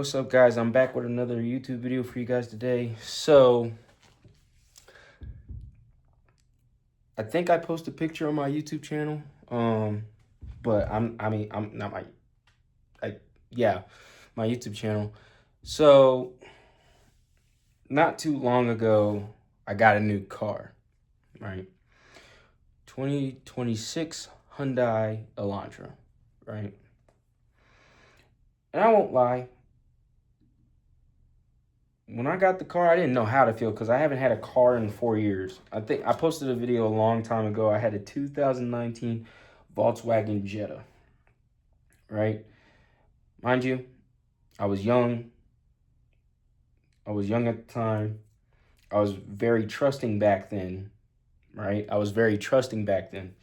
What's up, guys? I'm back with another YouTube video for you guys today. So, I think I posted a picture on my YouTube channel. But I'm not yeah, my YouTube channel. So, not too long ago, I got a new car, right? 2026 Hyundai Elantra, right? And I won't lie, when I got the car, I didn't know how to feel because I haven't had a car in 4 years. I think I posted a video a long time ago. I had a 2019 Volkswagen Jetta, right? Mind you, I was young. I was young at the time. I was very trusting back then, right? I was very trusting back then,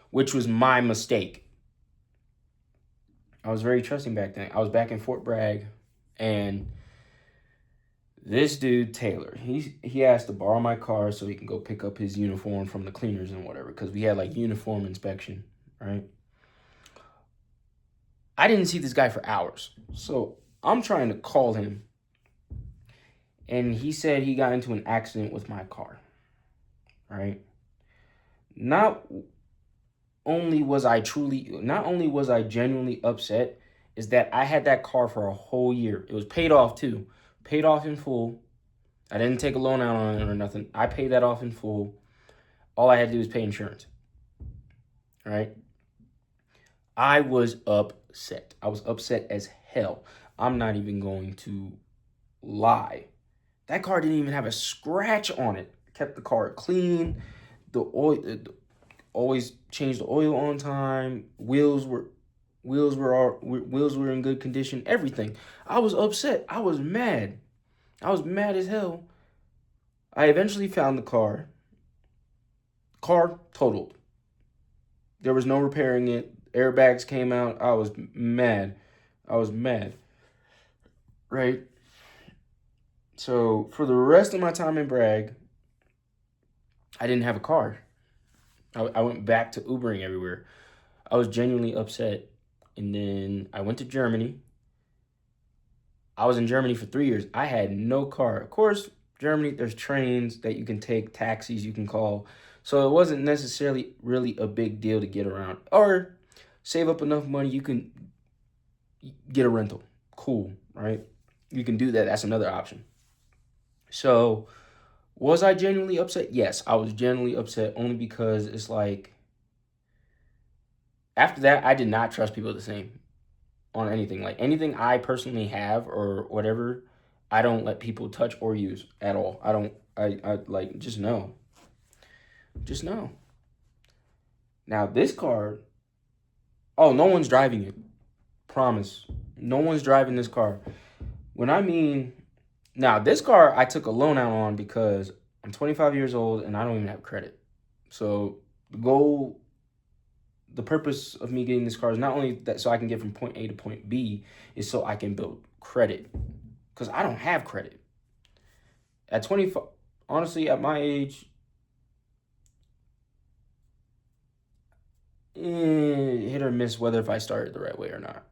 which was my mistake. I was very trusting back then. I was back in Fort Bragg, and this dude, Taylor, he asked to borrow my car so he can go pick up his uniform from the cleaners and whatever, because we had like uniform inspection, right? I didn't see this guy for hours. So I'm trying to call him. And he said he got into an accident with my car, right? Not only was I genuinely upset, is that I had that car for a whole year. It was paid off too. Paid off in full. I didn't take a loan out on it or nothing. I paid that off in full. All I had to do was pay insurance. Right? I was upset. I was upset as hell. I'm not even going to lie. That car didn't even have a scratch on it. Kept the car clean. The oil, always changed the oil on time. Wheels were in good condition. Everything. I was upset. I was mad. I was mad as hell. I eventually found the car. Car totaled. There was no repairing it. Airbags came out. I was mad. Right? So for the rest of my time in Bragg, I didn't have a car. I went back to Ubering everywhere. I was genuinely upset. And then I went to Germany. I was in Germany for 3 years. I had no car. Of course, Germany, there's trains that you can take, taxis you can call. So it wasn't necessarily really a big deal to get around. Or save up enough money, you can get a rental. Cool, right? You can do that. That's another option. So was I genuinely upset? Yes, I was genuinely upset only because it's like, after that, I did not trust people the same on anything. Like anything I personally have or whatever, I don't let people touch or use at all. I like, just no. Just no. Now this car, oh, no one's driving it. Promise. No one's driving this car. When I mean, now this car I took a loan out on because I'm 25 years old and I don't even have credit. So the purpose of me getting this car is not only that so I can get from point A to point B, is so I can build credit. Because I don't have credit. At 25, honestly, at my age, hit or miss whether if I started the right way or not.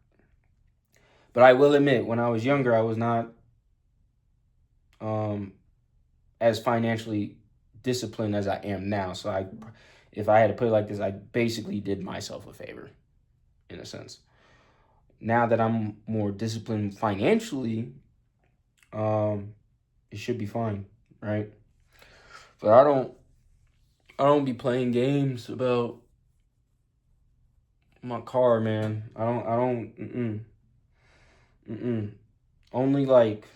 But I will admit, when I was younger, I was not as financially disciplined as I am now. So if I had to put it like this, I basically did myself a favor, in a sense. Now that I'm more disciplined financially, it should be fine, right? But I don't be playing games about my car, man. I don't. Only like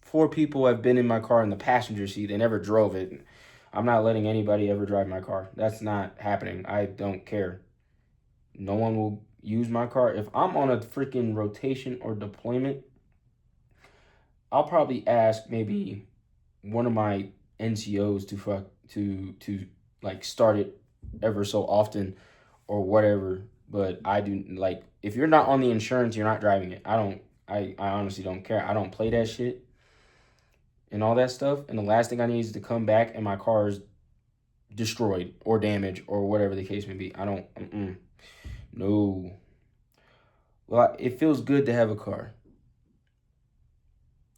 4 people have been in my car in the passenger seat. They never drove it. I'm not letting anybody ever drive my car. That's not happening. I don't care. No one will use my car. If I'm on a freaking rotation or deployment, I'll probably ask maybe one of my NCOs to like start it ever so often or whatever. But I do, like, if you're not on the insurance, you're not driving it. I honestly don't care. I don't play that shit and all that stuff. And the last thing I need is to come back and my car is destroyed or damaged or whatever the case may be. I don't, no. Well, it feels good to have a car.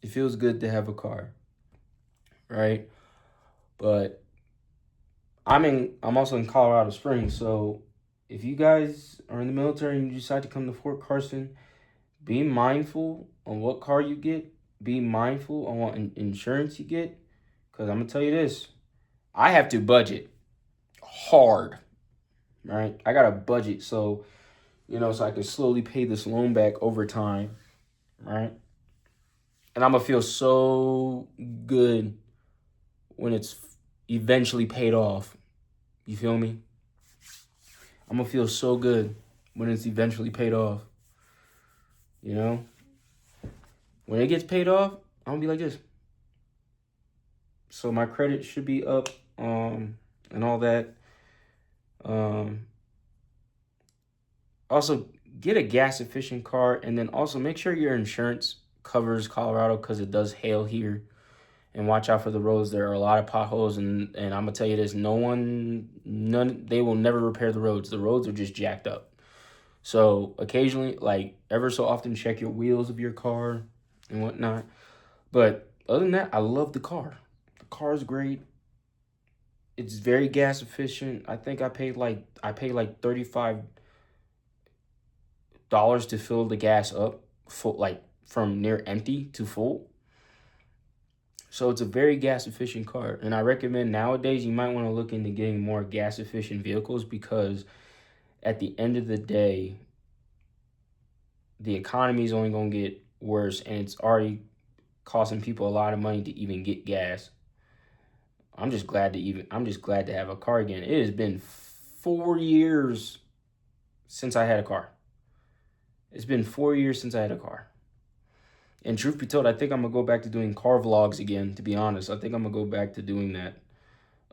It feels good to have a car, right? But I'm also in Colorado Springs, so if you guys are in the military and you decide to come to Fort Carson, be mindful on what car you get. Be mindful on what insurance you get. Because I'm going to tell you this. I have to budget hard, right? I got to budget so I can slowly pay this loan back over time, right? And I'm going to feel so good when it's eventually paid off. You feel me? I'm going to feel so good when it's eventually paid off. You know? When it gets paid off, I'm going to be like this. So my credit should be up, and all that. Also, get a gas efficient car, and then also make sure your insurance covers Colorado because it does hail here. And watch out for the roads. There are a lot of potholes, and I'm gonna tell you this: they will never repair the roads. The roads are just jacked up. So occasionally, like ever so often, check your wheels of your car and whatnot. But other than that, I love the car. The car is great. It's very gas efficient. I think I paid like $35 to fill the gas up, full, like from near empty to full. So it's a very gas efficient car. And I recommend nowadays you might want to look into getting more gas efficient vehicles because at the end of the day, the economy is only going to get worse and it's already costing people a lot of money to even get gas. I'm just glad to have a car again. It has been 4 years since I had a car. It's been 4 years since I had a car. And truth be told, I think I'm gonna go back to doing car vlogs again. To be honest, I think I'm gonna go back to doing that,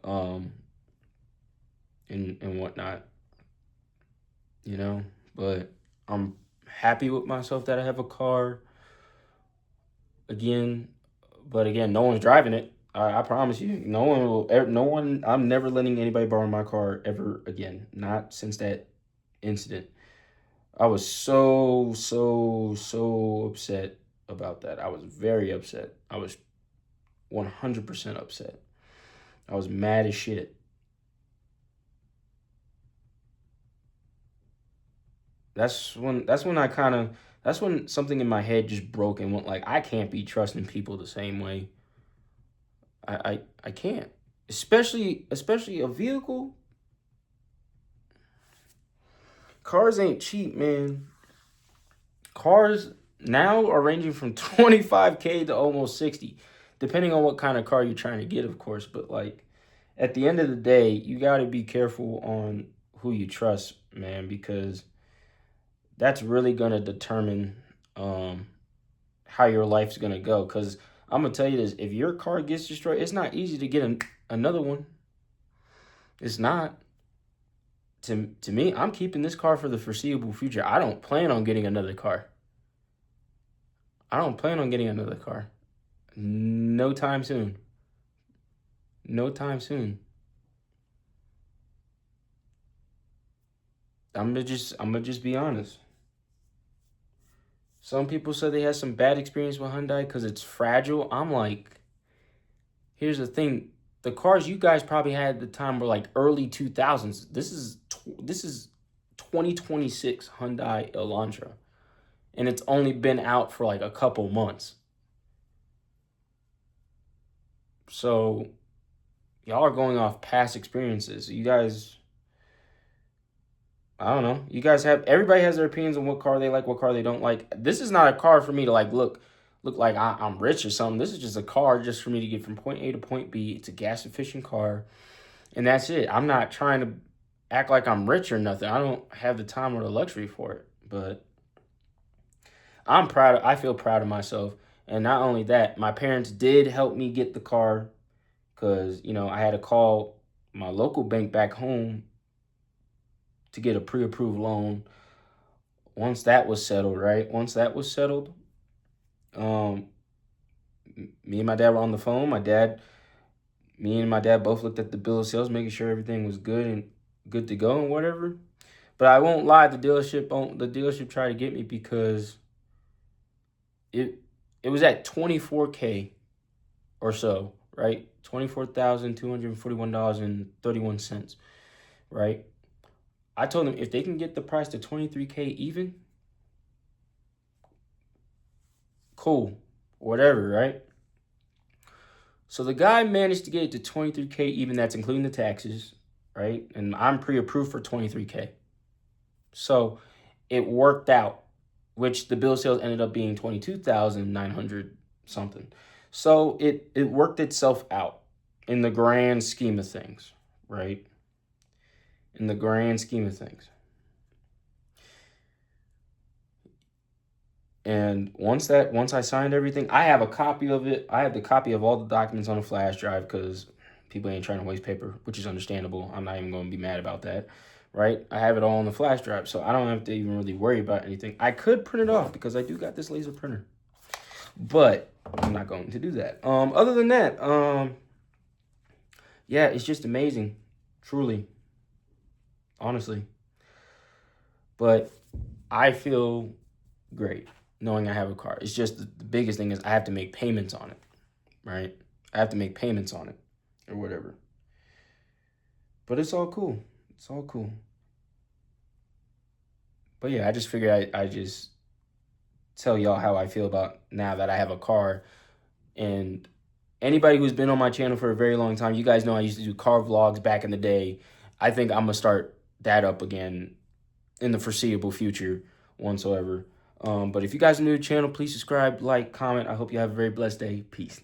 um, and whatnot. You know, but I'm happy with myself that I have a car again. But again, no one's driving it. I promise you, no one will. No one. I'm never letting anybody borrow my car ever again. Not since that incident. I was so upset about that. I was very upset. I was 100% upset. I was mad as shit. That's when something in my head just broke and went like I can't be trusting people the same way. I can't. Especially a vehicle. Cars ain't cheap, man. Cars now are ranging from 25K to almost 60, depending on what kind of car you're trying to get, of course. But like at the end of the day, you got to be careful on who you trust, man, because that's really gonna determine how your life's gonna go. Because I'm gonna tell you this: if your car gets destroyed, it's not easy to get another one. It's not. To me, I'm keeping this car for the foreseeable future. I don't plan on getting another car. I don't plan on getting another car. No time soon. No time soon. I'm gonna just be honest. Some people said they had some bad experience with Hyundai because it's fragile. I'm like, here's the thing: the cars you guys probably had at the time were like early 2000s. This is 2026 Hyundai Elantra, and it's only been out for like a couple months. So y'all are going off past experiences. You guys, I don't know. You guys have everybody has their opinions on what car they like, what car they don't like. This is not a car for me to like look like I'm rich or something. This is just a car just for me to get from point A to point B. It's a gas efficient car, and that's it. I'm not trying to act like I'm rich or nothing. I don't have the time or the luxury for it. But I feel proud of myself, and not only that, my parents did help me get the car because I had to call my local bank back home to get a pre-approved loan. Once that was settled, right? Once that was settled, um, me and my dad were on the phone. Me and my dad both looked at the bill of sales, making sure everything was good and good to go and whatever. But I won't lie, the dealership tried to get me because it it was at $24K or so, right? $24,241.31, right? I told them if they can get the price to 23K even, cool, whatever, right? So the guy managed to get it to 23K even, that's including the taxes, right? And I'm pre-approved for 23K. So it worked out, which the bill of sales ended up being 22,900 something. So it worked itself out in the grand scheme of things, right? In the grand scheme of things. And once I signed everything, I have a copy of it. I have the copy of all the documents on a flash drive because people ain't trying to waste paper, which is understandable. I'm not even going to be mad about that, right? I have it all on the flash drive, so I don't have to even really worry about anything. I could print it off because I do got this laser printer, but I'm not going to do that. Other than that, yeah, it's just amazing, truly, honestly. But I feel great knowing I have a car. It's just the biggest thing is I have to make payments on it, right? I have to make payments on it or whatever. But it's all cool. It's all cool. But yeah, I just figured I just tell y'all how I feel about now that I have a car. And anybody who's been on my channel for a very long time, you guys know I used to do car vlogs back in the day. I think I'm going to start that up again in the foreseeable future whatsoever. But if you guys are new to the channel, please subscribe, like, comment. I hope you have a very blessed day. Peace.